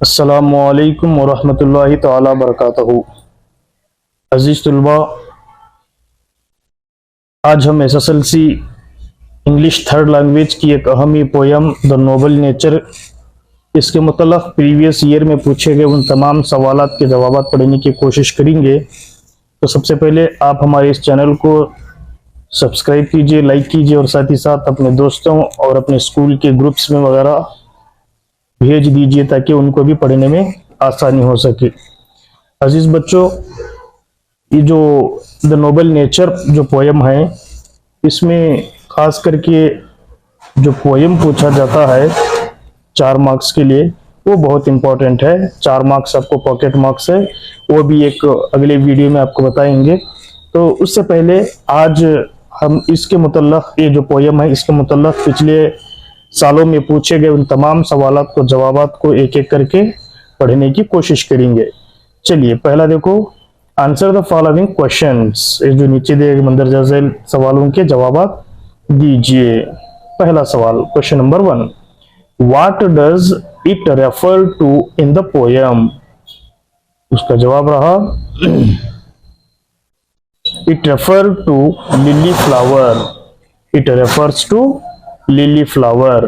अस्सलामुअलैकुम वरहमतुल्लाहि तआला बरकातहू। अजीज तुलबा, आज हम एसएसएलसी इंग्लिश थर्ड लैंग्वेज की एक अहम पोयम द नोबल नेचर, इसके मतलब प्रीवियस ईयर में पूछे गए उन तमाम सवालात के जवाब पढ़ने की कोशिश करेंगे। तो सबसे पहले आप हमारे इस चैनल को सब्सक्राइब कीजिए, लाइक कीजिए और साथ ही साथ अपने दोस्तों और अपने स्कूल के ग्रुप्स में वगैरह भेज दीजिए ताकि उनको भी पढ़ने में आसानी हो सके। अजीज बच्चों, ये जो द नोबल नेचर जो पोयम है, इसमें खास करके जो पोयम पूछा जाता है 4 मार्क्स के लिए, वो बहुत इंपॉर्टेंट है। 4 मार्क्स आपको पॉकेट मार्क्स है, वो भी एक अगले वीडियो में आपको बताएंगे। तो उससे पहले आज हम इसके मुतल्लक, ये जो पोयम है इसके मुतल्लक पिछले सालों में पूछे गए उन तमाम सवालात को, जवाबात को एक एक करके पढ़ने की कोशिश करेंगे। चलिए पहला देखो, आंसर द फॉलोइंग क्वेश्चंस। ये जो नीचे दिए गए मंदरजा झैल सवालों के जवाब दीजिए। पहला सवाल, question number 1, what does it refer to in the poem. उसका जवाब रहा it refer to lily flower. It refers to lily flower.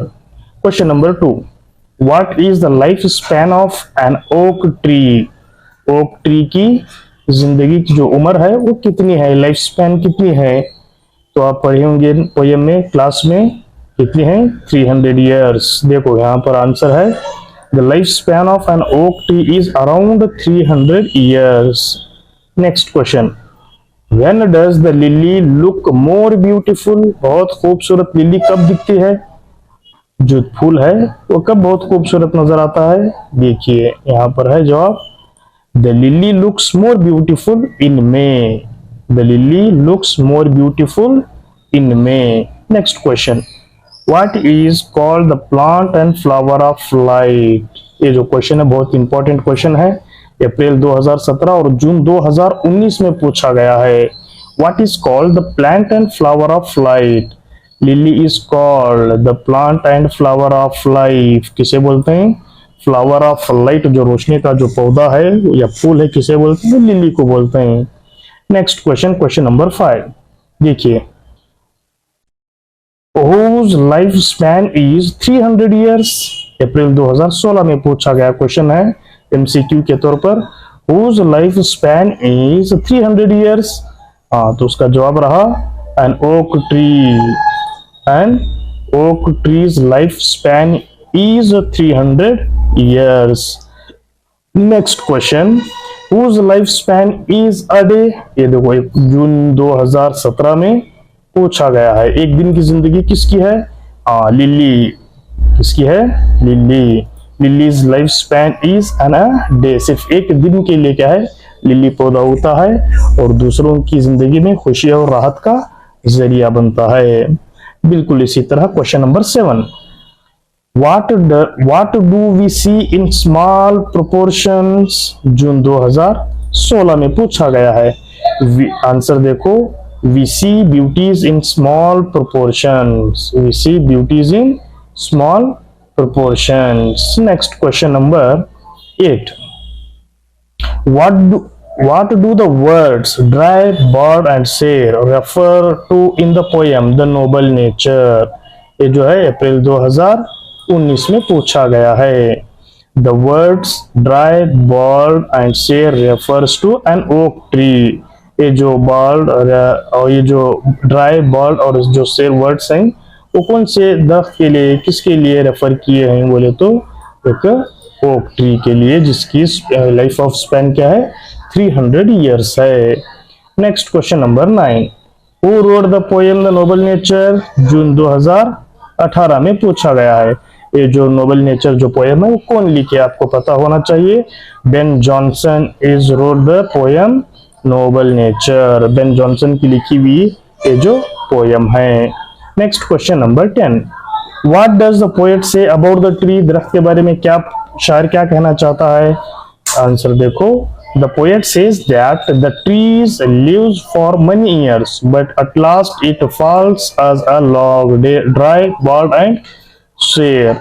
Question number 2, what is the life span of an oak tree. Oak tree की जिंदगी की जो उम्र है वो कितनी है, लाइफ स्पैन कितनी है। तो आप पढ़े होंगे पोयम में, क्लास में, कितनी है 300 ईयर्स। देखो यहाँ पर आंसर है the life span of an oak tree is around 300 years. Next question, when does the lily look more beautiful. बहुत खूबसूरत लिली कब दिखती है, जो फूल है वो कब बहुत खूबसूरत नजर आता है। देखिए यहाँ पर है जवाब, the lily looks more beautiful in may. The lily looks more beautiful in may. Next question, what is called the plant and flower of light. ये जो क्वेश्चन है बहुत इंपॉर्टेंट क्वेश्चन है, अप्रैल 2017 और जून 2019 में पूछा गया है। What is called the plant and flower of light. Lily is called the plant and flower of life. किसे बोलते हैं, फ्लावर ऑफ लाइट, जो रोशनी का जो पौधा है या फूल है, किसे बोलते हैं, लिली को बोलते हैं। नेक्स्ट क्वेश्चन, क्वेश्चन नंबर 5, देखिए, whose life span is 300 years. April 2016 में पूछा गया क्वेश्चन है एमसीक्यू के तौर पर, whose life span is 300 years. हाँ, तो उसका जवाब रहा an oak tree. An oak tree's life span is 300 years. Next question, whose lifespan is a day। ये देखो जून 2017 में पूछा गया है, एक दिन की जिंदगी किसकी है। लिली, किसकी है, lily. Lilies life span is an a day. सिर्फ एक दिन के लिए क्या है, लिली पौधा होता है और दूसरों की जिंदगी में खुशी और राहत का जरिया बनता है। बिल्कुल इसी तरह question number 7, What do we see in small proportions। जून 2016 में पूछा गया है। आंसर देखो, we see beauties in small proportions। we see beauties in small proportions। Next question number 8, what do the words dry, bird and share refer to in the poem the noble nature। ये जो है अप्रैल 2019 में पूछा गया है। The words dry, bird and share refers to an oak tree. ये जो bird और ये जो ड्राई, बर्ड और जो शेर वर्ड्स हैं वो कौन से द के लिए, किसके लिए रेफर किए हैं बोले तो एक ओक ट्री के लिए, जिसकी लाइफ ऑफ स्पैन क्या है 300 ईयर्स है। Next question number 9, who wrote the poem the noble nature. June 2018 में पूछा गया है। ये जो नोबल नेचर जो पोएम है वो कौन लिखे, आपको पता होना चाहिए। Ben Jonson is road the poem Nobel nature. Ben Jonson की लिखी हुई ये जो पोएम है। Next question number 10, what does the poet say about the tree. दरख्त के बारे में क्या शायर क्या कहना चाहता है। आंसर देखो, the poet says that the trees lives for many years but at last it falls as a log, dry, bald and शेर।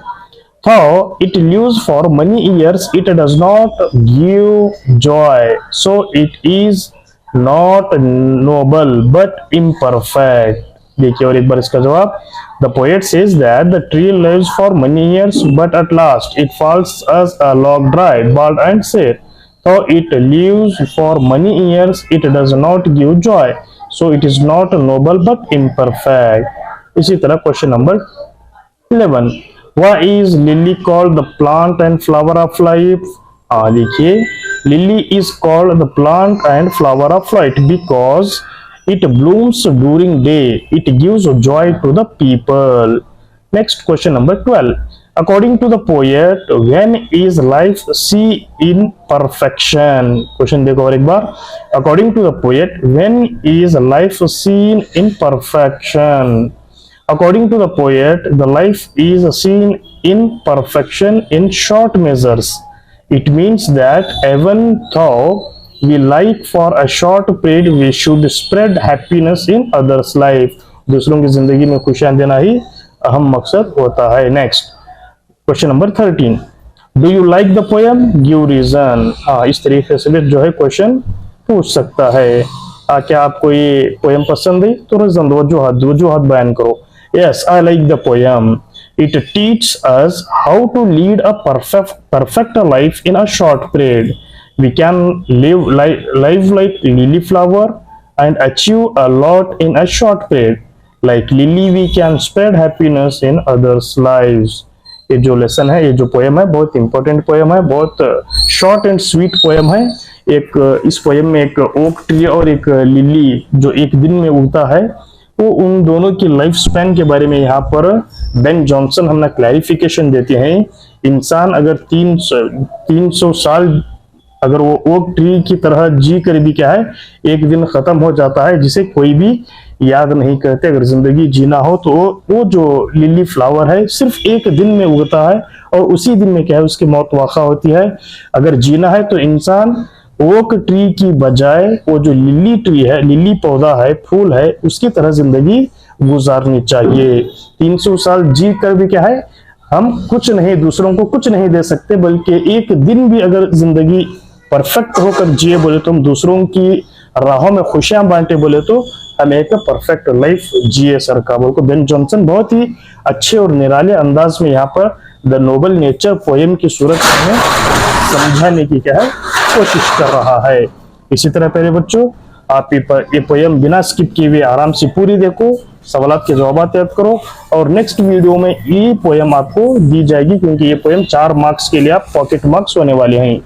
How it lives for many years, it does not give joy. So it is not noble but imperfect. देखिए और एक बार इसका जवाब. The poet says that the tree lives for many years, but at last it falls as a log dry, bald and sad. Though it lives for many years, it does not give joy. So it is not noble but imperfect. इसी तरह question number 11. Why is lily called the plant and flower of life? देखिए lily is called the plant and flower of life because it blooms during day. It gives joy to the people. Next question number 12. According to the poet, when is life seen in perfection? Question देखो और एक बार. According to the poet, when is life seen in perfection? According to the poet, the life is seen in perfection in short measures. It means that even though we like for a short period, we should spread happiness in others' life. दूसरों की जिंदगी में खुशियां देना ही अहम मकसद होता है. Next question number 13. Do you like the poem? Give reason. इस तरीके से भी जो है क्वेश्चन पूछ सकता है. क्या आपको ये पोएम पसंद है? तो रीजन वजूहत बयान करो. Yes, I like the poem. It teaches us how to lead a perfect life in a short period. We can live like lily flower and achieve a lot in a short period. Like lily, we can spread happiness in others' lives. ये जो lesson है, ये जो poem है, बहुत important poem है, बहुत short and sweet poem है. एक इस पोएम में एक ओक ट्री और एक लिली जो एक दिन में उगता है, वो उन दोनों की लाइफ स्पैन के बारे में यहाँ पर बेन जॉनसन हमने क्लैरिफिकेशन देते हैं. इंसान अगर 300 साल अगर वो ओक ट्री की तरह जी कर भी क्या है एक दिन खत्म हो जाता है, जिसे कोई भी याद नहीं करते. अगर जिंदगी जीना हो तो वो जो लिली फ्लावर है सिर्फ एक दिन में उगता है और उसी दिन में क्या है उसकी मौत वाक़ा होती है. अगर जीना है तो इंसान ओक ट्री की बजाय वो जो लिली ट्री है, लिली पौधा है, फूल है, उसकी तरह जिंदगी गुजारनी चाहिए. 300 साल जी कर भी क्या है हम कुछ नहीं, दूसरों को कुछ नहीं दे सकते, बल्कि एक दिन भी अगर जिंदगी परफेक्ट होकर जिए बोले तो हम दूसरों की राहों में खुशियां बांटे बोले तो हम एक परफेक्ट लाइफ जिए. सरकार को बेन जॉनसन बहुत ही अच्छे और निराले अंदाज में यहाँ पर द नोबल नेचर पोएम की सूरत में समझाने की क्या है कोशिश कर रहा है. इसी तरह प्यारे बच्चों, आप ये पोएम बिना स्किप किए हुए आराम से पूरी देखो, सवालात के जवाब याद करो और नेक्स्ट वीडियो में ये पोएम आपको दी जाएगी, क्योंकि ये पोएम 4 मार्क्स के लिए आप पॉकेट मार्क्स होने वाले हैं.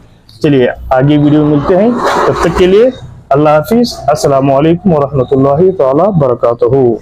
चलिए आगे वीडियो में मिलते हैं, तब तक के लिए अल्लाह हाफिज. अस्सलामु अलैकुम व रहमतुल्लाहि तआला बरकातहू.